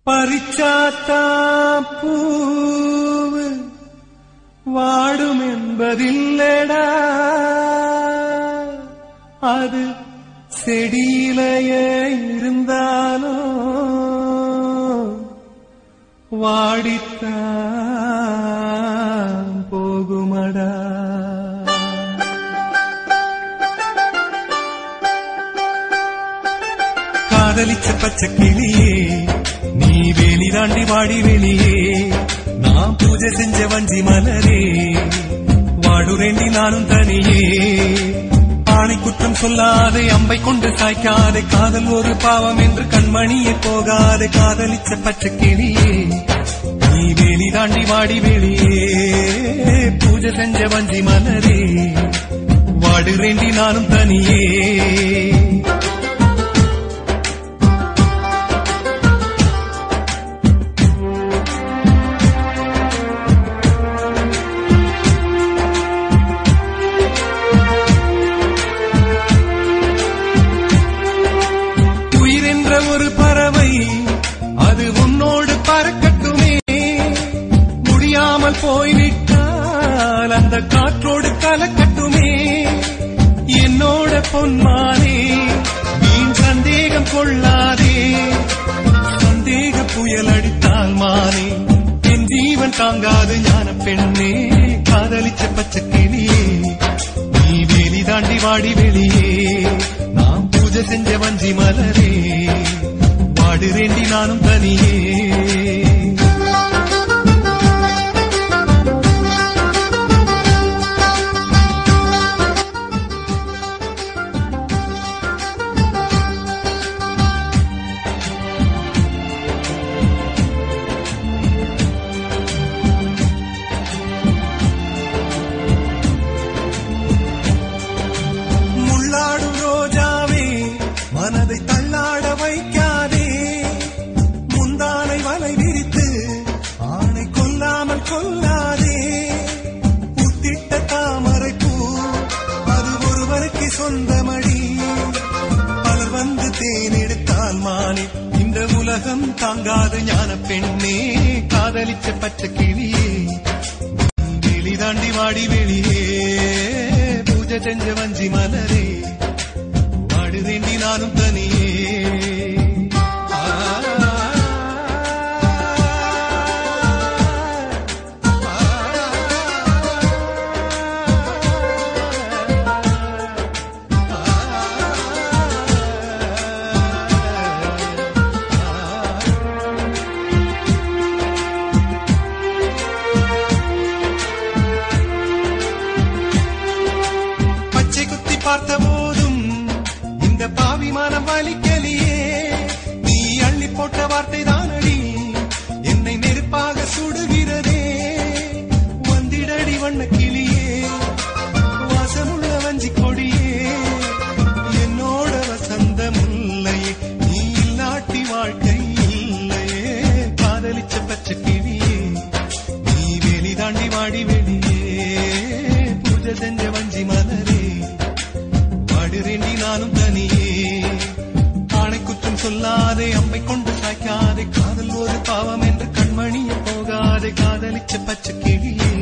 பறிச்சாத்தா பூவு வாடும் என்பதில்லடா, அது செடியிலேயே இருந்தாலும் வாடித்தான் போகுமடா. காதலிச்ச பச்சை கிளியே நீ வேலி தாண்டி வாடி வெளியே, நான் பூஜை செஞ்ச வஞ்சி மலரே வாடுரேண்டி நானும் தனியே. ஆணை குற்றம் சொல்லாதே, அம்பை கொண்டு சாய்க்காதே, காதல் ஒரு பாவம் என்று கண்மணியே போகாதே. காதலிச்ச பச்சை கிளியே நீ வேலி தாண்டி வாடி வெளியே, பூஜை செஞ்ச வஞ்சி மலரே வாடுரேண்டி நானும் தனியே. ஒரு பறவை அது உன்னோடு பறக்கட்டுமே, முடியாமல் போய்விட்டால் அந்த காற்றோடு கலக்கட்டுமே. என்னோட பொன்மானே வீண் சந்தேகம் கொள்ளாதே, சந்தேக புயல் அடித்தால் மானே என் ஜீவன் தாங்காது ஞான பெண்ணே. காதலிச்ச பச்சை கிளியே நீ வேலி தாண்டி வாடி வெளியே, நாம் பூஜை செஞ்ச வஞ்சி மலரே வாடுரேண்டி நானும் தனியே. முள்ளாடும் ரோஜாவே மனதை தள்ளாட வைக்காதே, முந்தானை வலை விரித்து ஆணை கொல்லாமல் கொல்லாதே. புத்திட்ட தாமரை பூ அது ஒருவருக்கு சொந்தமடி, பலர் வந்து தேனெடுத்தால் மானே இந்த உலகம் தாங்காத ஞான பெண்ணே. காதலிச்ச பச்சை கிளியே வெளி தாண்டி வாடி வெளியே, பூஜை செஞ்ச வஞ்சி மலரே வாடுரேண்டி நானும் தனியே. பச்சை குத்தி பார்த்த போதும் இந்த பாவி மனம் வலிக்கலியே, நீ அள்ளி போட்ட வார்த்தை தானடி என்னை நெருப்பாக சுடுகிறதே. வந்திடடி வண்ண கிளியே வாசமுள்ள வஞ்சி கொடியே, என்னோட வசந்த முல்லையே நீ இல்லாட்டி வாழ்க்கை இல்லையே. காதலிச்ச பச்சை கிளியே நீ வேலி தாண்டி வாடி வெளியே, பூஜை செஞ்ச வஞ்சி மலரே வாடுரேண்டி நானும் தனியே. ஆணை குற்றம் சொல்லாதே, அம்பை கொண்டு சாய்க்காதே, காதல் ஒரு பாவம் என்று கண்மணியே போகாதே. காதலிச்ச பச்சை கிளியே